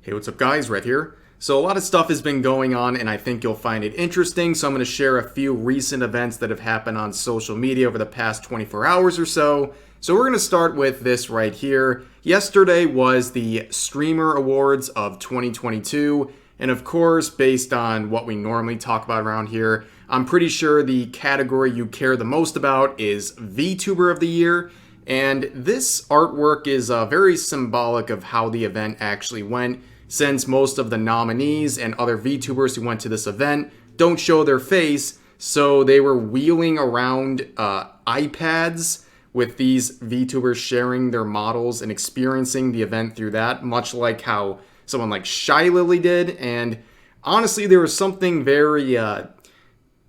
Hey, what's up guys, Red here. So a lot of stuff has been going on and I think you'll find it interesting, so I'm going to share a few recent events that have happened on social media over the past 24 hours or so. So we're going to start with this right here. Yesterday was the Streamer Awards of 2022, and of course, based on what we normally talk about around here, I'm pretty sure the category you care the most about is Vtuber of the Year. And this artwork is very symbolic of how the event actually went, since most of the nominees and other VTubers who went to this event don't show their face, so they were wheeling around iPads with these VTubers sharing their models and experiencing the event through that, much like how someone like Shy Lily did. And honestly, there was something very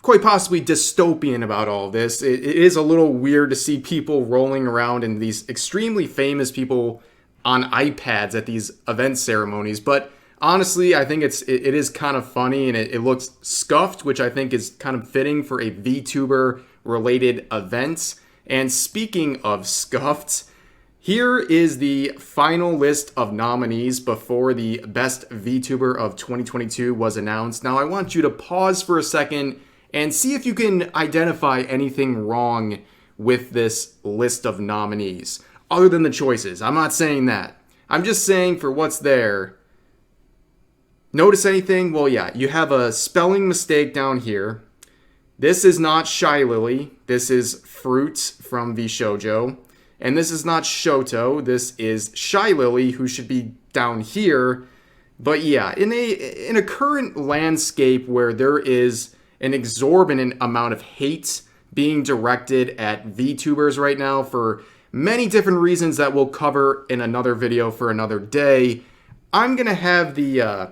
quite possibly dystopian about all this. It is a little weird to see people rolling around and these extremely famous people on iPads at these event ceremonies, but honestly, I think it is kind of funny and it looks scuffed, which I think is kind of fitting for a VTuber related event. And speaking of scuffed, here is the final list of nominees before the Best VTuber of 2022 was announced. Now I want you to pause for a second and see if you can identify anything wrong with this list of nominees. Other than the choices. I'm not saying that. I'm just saying for what's there. Notice anything? Well, yeah, you have a spelling mistake down here. This is not Shy Lily. This is Fruit from VShojo. And this is not Shoto. This is Shy Lily, who should be down here. But yeah, in a current landscape where there is an exorbitant amount of hate being directed at VTubers right now for many different reasons that we'll cover in another video for another day, I'm going to have the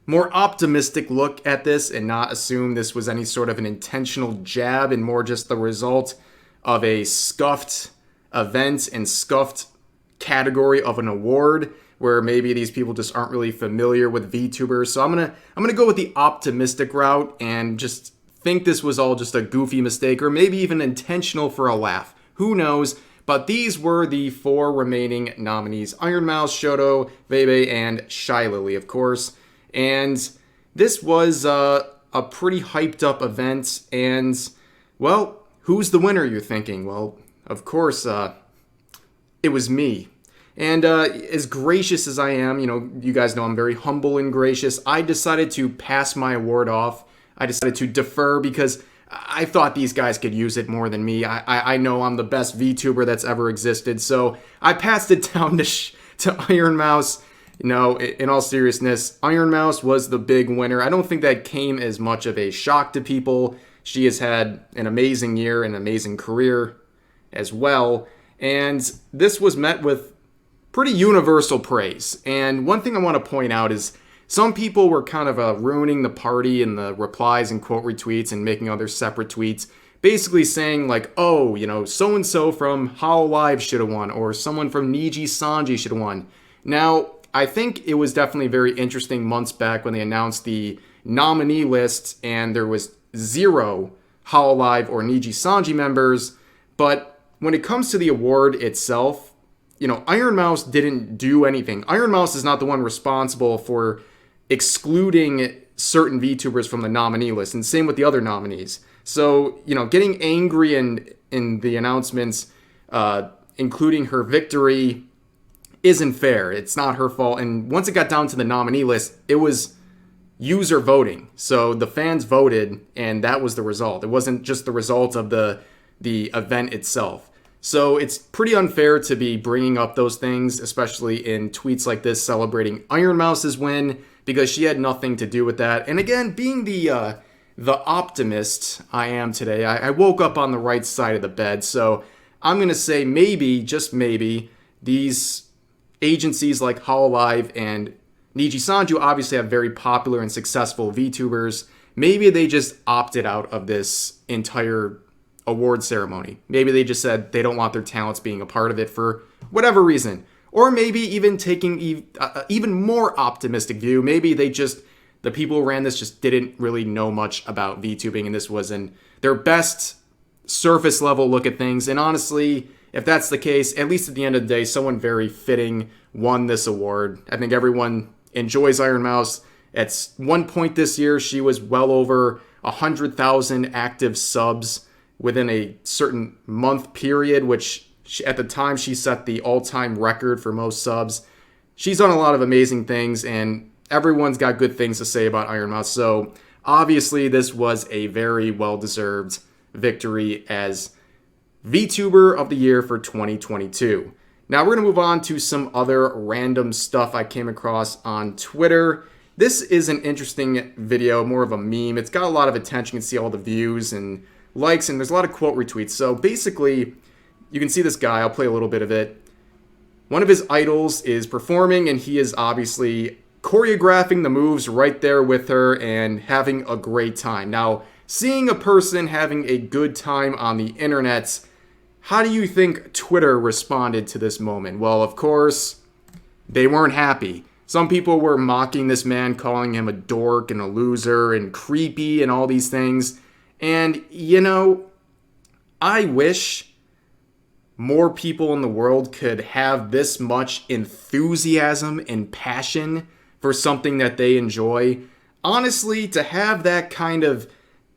more optimistic look at this and not assume this was any sort of an intentional jab and more just the result of a scuffed event and scuffed category of an award where maybe these people just aren't really familiar with VTubers. So I'm gonna go with the optimistic route and just think this was all just a goofy mistake or maybe even intentional for a laugh. Who knows? But these were the four remaining nominees: Iron Mouse, Shoto, Vebe, and Shy Lily, of course. And this was a pretty hyped up event. And, well, who's the winner, you're thinking? Well, of course, it was me. And as gracious as I am, you guys know I'm very humble and gracious, I decided to pass my award off. I decided to defer because I thought these guys could use it more than me. I know I'm the best VTuber that's ever existed, so I passed it down to Iron Mouse. In all seriousness, Iron Mouse was the big winner. I don't think that came as much of a shock to people. She has had an amazing year, an amazing career as well, and this was met with pretty universal praise. And one thing I want to point out is some people were kind of ruining the party in the replies and quote retweets and making other separate tweets, basically saying like, oh, so-and-so from Hololive should have won, or someone from Niji Sanji should have won. Now, I think it was definitely very interesting months back when they announced the nominee list and there was 0 Hololive or Niji Sanji members, but when it comes to the award itself, Iron Mouse didn't do anything. Iron Mouse is not the one responsible for excluding certain VTubers from the nominee list, and same with the other nominees. So, getting angry in the announcements, including her victory, isn't fair. It's not her fault. And once it got down to the nominee list, it was user voting. So the fans voted, and that was the result. It wasn't just the result of the event itself. So it's pretty unfair to be bringing up those things, especially in tweets like this celebrating Iron Mouse's win, because she had nothing to do with that. And again, being the optimist I am today, I woke up on the right side of the bed. So I'm going to say maybe, just maybe, these agencies like Hololive and Niji Sanju obviously have very popular and successful VTubers. Maybe they just opted out of this entire award ceremony. Maybe they just said they don't want their talents being a part of it for whatever reason. Or maybe even taking even more optimistic view, maybe the people who ran this just didn't really know much about VTubing, and this wasn't their best surface level look at things. And honestly, if that's the case, at least at the end of the day, someone very fitting won this award. I think everyone enjoys Iron Mouse. At one point this year, she was well over 100,000 active subs within a certain month period, which at the time she set the all-time record for most subs. She's done a lot of amazing things, and everyone's got good things to say about Iron Mouse. So obviously this was a very well-deserved victory as VTuber of the year for 2022. Now we're going to move on to some other random stuff I came across on Twitter. This is an interesting video, more of a meme. It's got a lot of attention. You can see all the views and likes, and there's a lot of quote retweets. So basically, you can see this guy. I'll play a little bit of it. One of his idols is performing, and he is obviously choreographing the moves right there with her and having a great time. Now, seeing a person having a good time on the internet, how do you think Twitter responded to this moment? Well, of course, they weren't happy. Some people were mocking this man, calling him a dork and a loser and creepy and all these things. And, you know, I wish more people in the world could have this much enthusiasm and passion for something that they enjoy. Honestly, to have that kind of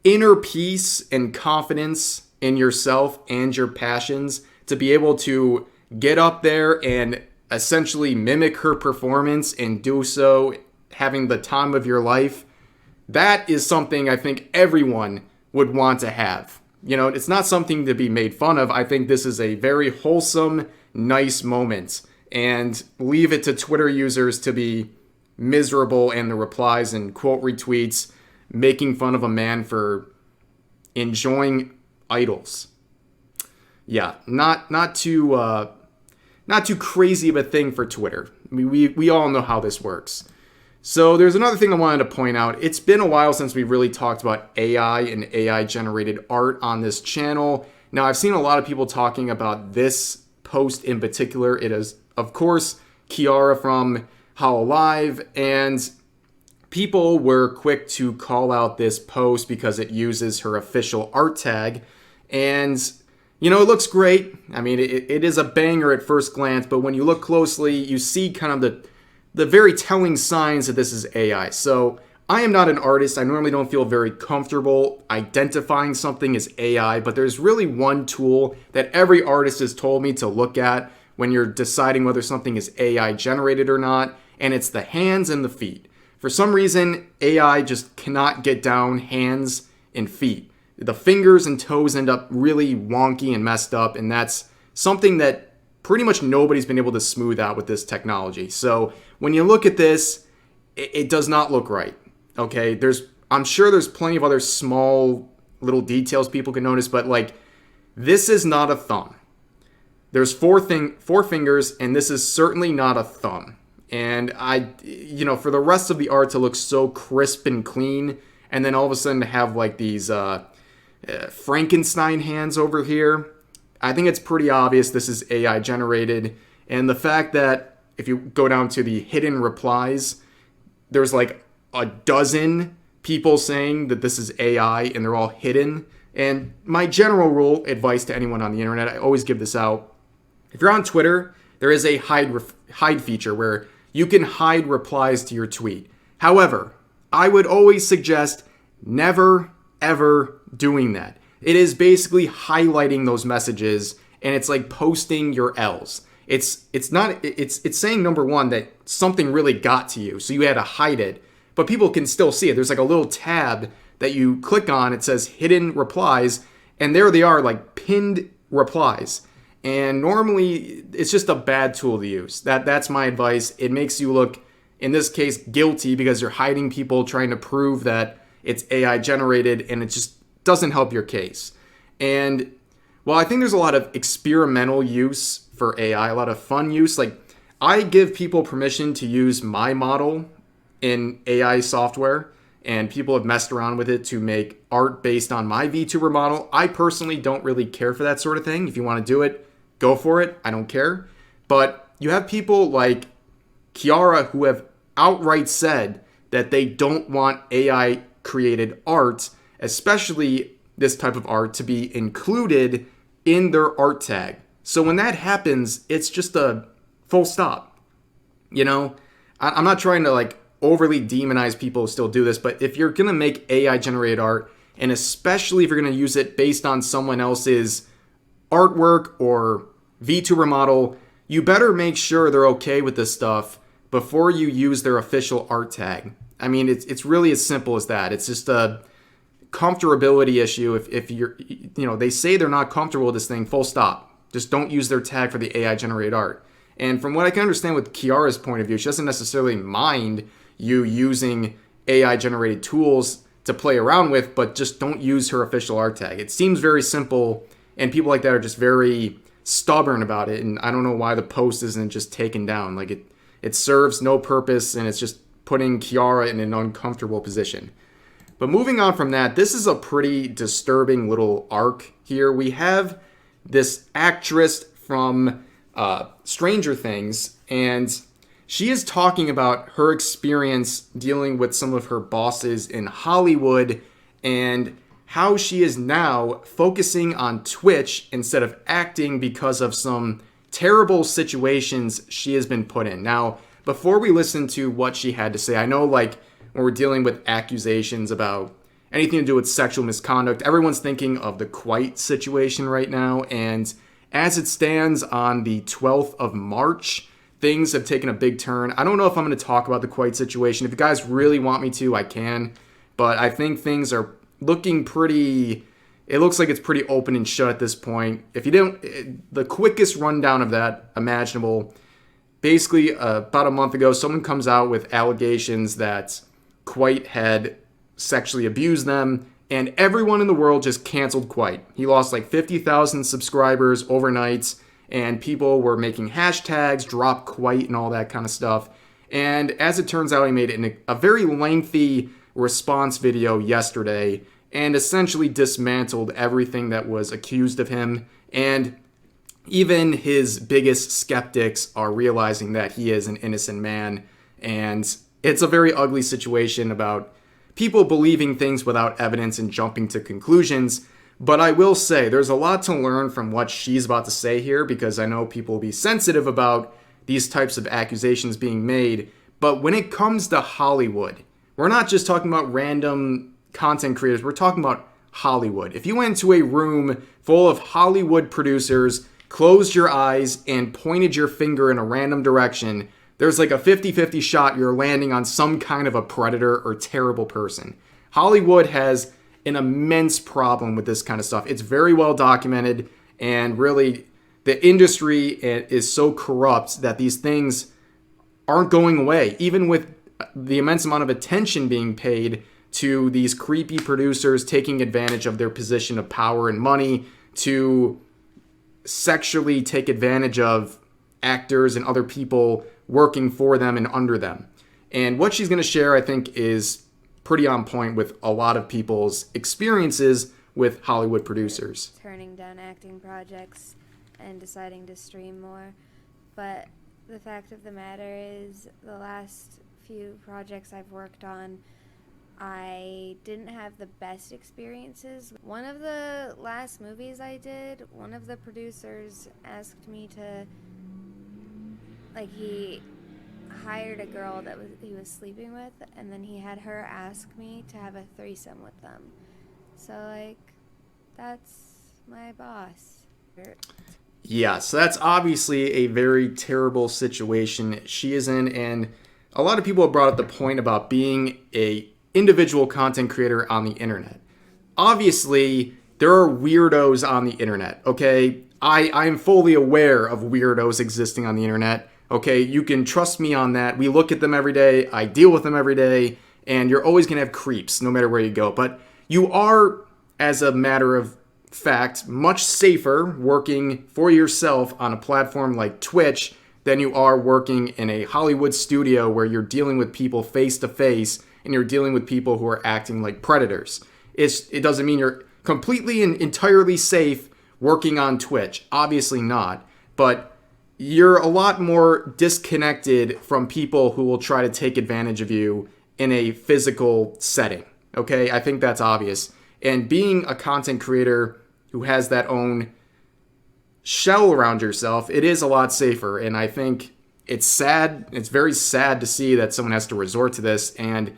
inner peace and confidence in yourself and your passions, to be able to get up there and essentially mimic her performance and do so having the time of your life, that is something I think everyone would want to have. You know, it's not something to be made fun of. I think this is a very wholesome, nice moment, and leave it to Twitter users to be miserable and the replies and quote retweets making fun of a man for enjoying idols. Yeah, not too crazy of a thing for Twitter. I mean, we all know how this works. So there's another thing I wanted to point out. It's been a while since we really talked about AI and AI-generated art on this channel. Now, I've seen a lot of people talking about this post in particular. It is, of course, Kiara from How Alive, and people were quick to call out this post because it uses her official art tag. And you know, it looks great. I mean, it is a banger at first glance, but when you look closely, you see kind of the very telling signs that this is AI. So I am not an artist. I normally don't feel very comfortable identifying something as AI, but there's really one tool that every artist has told me to look at when you're deciding whether something is AI generated or not, and it's the hands and the feet. For some reason, AI just cannot get down hands and feet. The fingers and toes end up really wonky and messed up, and that's something that pretty much nobody's been able to smooth out with this technology. So when you look at this, it does not look right. Okay, I'm sure there's plenty of other small little details people can notice, but like, this is not a thumb. There's four fingers, and this is certainly not a thumb. And for the rest of the art to look so crisp and clean, and then all of a sudden to have like these Frankenstein hands over here, I think it's pretty obvious this is AI generated. And the fact that if you go down to the hidden replies, there's like a dozen people saying that this is AI and they're all hidden. And my general advice to anyone on the internet, I always give this out. If you're on Twitter, there is a hide feature where you can hide replies to your tweet. However, I would always suggest never, ever doing that. It is basically highlighting those messages, and it's like posting your L's. It's saying, number one, that something really got to you, so you had to hide it, but people can still see it. There's like a little tab that you click on. It says hidden replies, and there they are, like pinned replies. And normally, it's just a bad tool to use. That's my advice. It makes you look, in this case, guilty because you're hiding people trying to prove that it's AI generated, and it just doesn't help your case. And while I think there's a lot of experimental use for AI, a lot of fun use, like I give people permission to use my model in AI software, and people have messed around with it to make art based on my VTuber model. I personally don't really care for that sort of thing. If you want to do it, go for it. I don't care. But you have people like Kiara who have outright said that they don't want AI created art, especially this type of art, to be included in their art tag. So when that happens, it's just a full stop. You know, I'm not trying to like overly demonize people who still do this, but if you're going to make AI generated art, and especially if you're going to use it based on someone else's artwork or VTuber model, you better make sure they're okay with this stuff before you use their official art tag. I mean, it's really as simple as that. It's just a comfortability issue. If you're, they say they're not comfortable with this thing, full stop. Just don't use their tag for the AI generated art. And from what I can understand with Kiara's point of view, she doesn't necessarily mind you using AI generated tools to play around with, but just don't use her official art tag. It seems very simple, and people like that are just very stubborn about it, and I don't know why the post isn't just taken down. Like it serves no purpose, and it's just putting Kiara in an uncomfortable position. But moving on from that, this is a pretty disturbing little arc here. We have this actress from Stranger Things, and she is talking about her experience dealing with some of her bosses in Hollywood and how she is now focusing on Twitch instead of acting because of some terrible situations she has been put in. Now, before we listen to what she had to say, I know like when we're dealing with accusations about anything to do with sexual misconduct, everyone's thinking of the Kwite situation right now. And as it stands on the 12th of March, things have taken a big turn. I don't know if I'm going to talk about the Kwite situation. If you guys really want me to, I can. But I think things are looking pretty... It looks like it's pretty open and shut at this point. If you don't... The quickest rundown of that imaginable... Basically, about a month ago, someone comes out with allegations that Kwite had sexually abused them, and everyone in the world just canceled Kwite. He lost like 50,000 subscribers overnight, and people were making hashtags, drop Kwite, and all that kind of stuff. And as it turns out, he made it in a very lengthy response video yesterday, and essentially dismantled everything that was accused of him. And even his biggest skeptics are realizing that he is an innocent man. And it's a very ugly situation about people believing things without evidence and jumping to conclusions. But I will say there's a lot to learn from what she's about to say here, because I know people will be sensitive about these types of accusations being made. But when it comes to Hollywood, we're not just talking about random content creators. We're talking about Hollywood. If you went into a room full of Hollywood producers, closed your eyes, and pointed your finger in a random direction, there's like a 50-50 shot you're landing on some kind of a predator or terrible person. Hollywood has an immense problem with this kind of stuff. It's very well documented, and really the industry is so corrupt that these things aren't going away, even with the immense amount of attention being paid to these creepy producers taking advantage of their position of power and money to sexually take advantage of actors and other people working for them and under them. And what she's going to share, I think, is pretty on point with a lot of people's experiences with Hollywood producers. Turning down acting projects and deciding to stream more. But the fact of the matter is, the last few projects I've worked on, I didn't have the best experiences. One of the last movies I did, one of the producers asked me to, he hired a girl that he was sleeping with, and then he had her ask me to have a threesome with them. So, that's my boss. Yeah, so that's obviously a very terrible situation she is in, and a lot of people have brought up the point about being a individual content creator on the internet. Obviously, there are weirdos on the internet, okay? I am fully aware of weirdos existing on the internet, okay? You can trust me on that. We look at them every day. I deal with them every day, and you're always going to have creeps no matter where you go. But you are, as a matter of fact, much safer working for yourself on a platform like Twitch than you are working in a Hollywood studio where you're dealing with people face to face and you're dealing with people who are acting like predators. It doesn't mean you're completely and entirely safe working on Twitch. Obviously not. But you're a lot more disconnected from people who will try to take advantage of you in a physical setting. Okay? I think that's obvious. And being a content creator who has that own shell around yourself, it is a lot safer. And I think it's sad. It's very sad to see that someone has to resort to this. And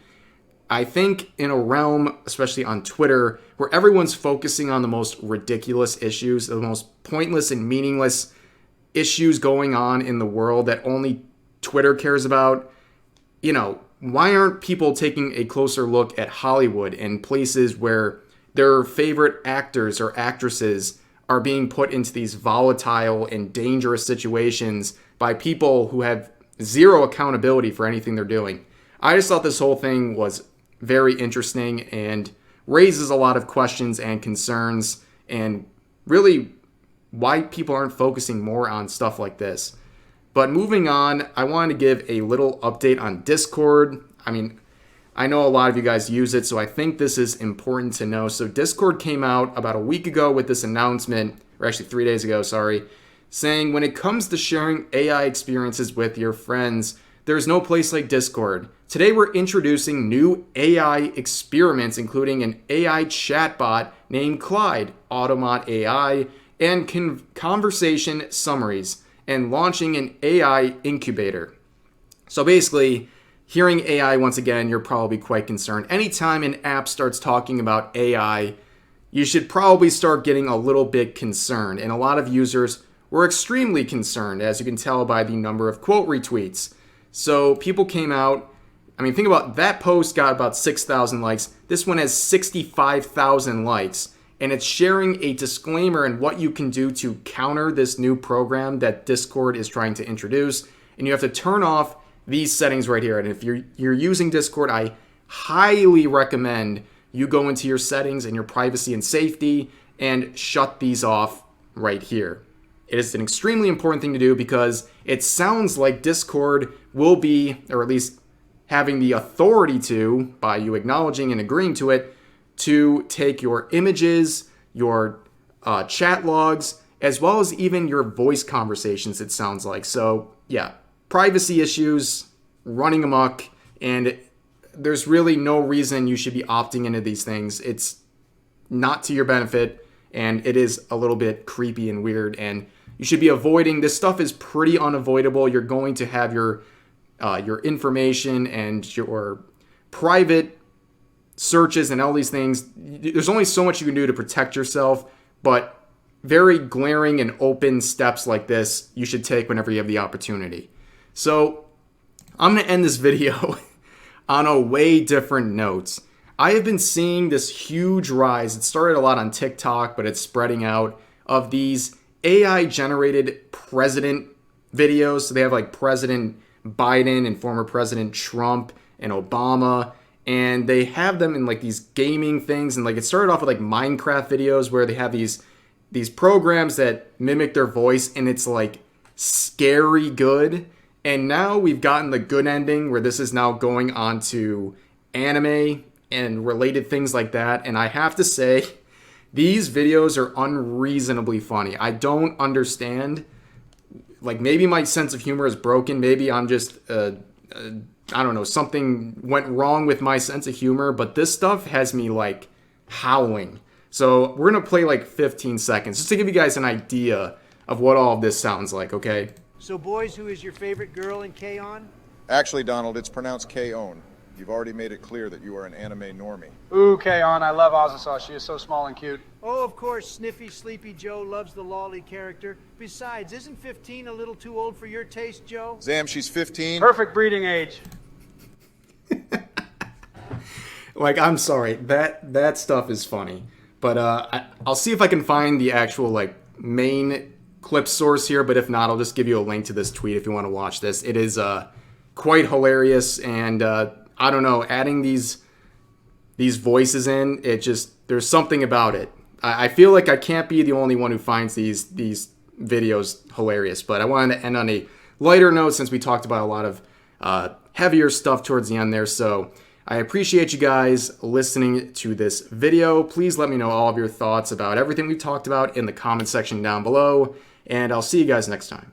I think in a realm, especially on Twitter, where everyone's focusing on the most ridiculous issues, the most pointless and meaningless issues going on in the world that only Twitter cares about, why aren't people taking a closer look at Hollywood and places where their favorite actors or actresses are being put into these volatile and dangerous situations by people who have zero accountability for anything they're doing? I just thought this whole thing was very interesting and raises a lot of questions and concerns, and really why people aren't focusing more on stuff like this. But moving on, I wanted to give a little update on Discord. I mean, I know a lot of you guys use it, so I think this is important to know. So Discord came out about a week ago with this announcement, or actually 3 days ago, saying when it comes to sharing AI experiences with your friends, there's no place like Discord. Today we're introducing new AI experiments, including an AI chatbot named Kwite, Automat AI, and conversation summaries, and launching an AI incubator. So basically, hearing AI once again, you're probably quite concerned. Anytime an app starts talking about AI, you should probably start getting a little bit concerned. And a lot of users were extremely concerned, as you can tell by the number of quote retweets. So people came out. I mean, think about that post got about 6,000 likes. This one has 65,000 likes. And it's sharing a disclaimer and what you can do to counter this new program that Discord is trying to introduce. And you have to turn off these settings right here. And if you're using Discord, I highly recommend you go into your settings and your privacy and safety and shut these off right here. It is an extremely important thing to do because it sounds like Discord will be, or at least having the authority to, by you acknowledging and agreeing to it, to take your images, your chat logs, as well as even your voice conversations, it sounds like. So yeah, privacy issues running amok, and there's really no reason you should be opting into these things. It's not to your benefit, and it is a little bit creepy and weird, and you should be avoiding. This stuff is pretty unavoidable. You're going to have your information and your private searches and all these things. There's only so much you can do to protect yourself, but very glaring and open steps like this you should take whenever you have the opportunity. So I'm going to end this video on a way different note. I have been seeing this huge rise. It started a lot on TikTok, but it's spreading out, of these AI generated president videos. So they have like President Biden and former President Trump and Obama, and they have them in like these gaming things. And like it started off with like Minecraft videos where they have these programs that mimic their voice, and it's like scary good. And now we've gotten the good ending where this is now going on to anime and related things like that. And I have to say, these videos are unreasonably funny. I don't understand. Like, maybe my sense of humor is broken. Maybe I'm just, I don't know, something went wrong with my sense of humor. But this stuff has me, like, howling. So we're going to play, like, 15 seconds just to give you guys an idea of what all of this sounds like, okay? So, boys, who is your favorite girl in K-On? Actually, Donald, it's pronounced K-On. You've already made it clear that you are an anime normie. Ooh, K-On, I love Azasaw. She is so small and cute. Oh, of course, Sniffy Sleepy Joe loves the lolly character. Besides, isn't 15 a little too old for your taste, Joe? Zam, she's 15. Perfect breeding age. Like, I'm sorry, that stuff is funny. But I'll see if I can find the actual, like, main clip source here. But if not, I'll just give you a link to this tweet if you want to watch this. It is quite hilarious, and I don't know, adding these voices in, it just, there's something about it. I feel like I can't be the only one who finds these videos hilarious, but I wanted to end on a lighter note since we talked about a lot of heavier stuff towards the end there. So I appreciate you guys listening to this video. Please let me know all of your thoughts about everything we talked about in the comment section down below, and I'll see you guys next time.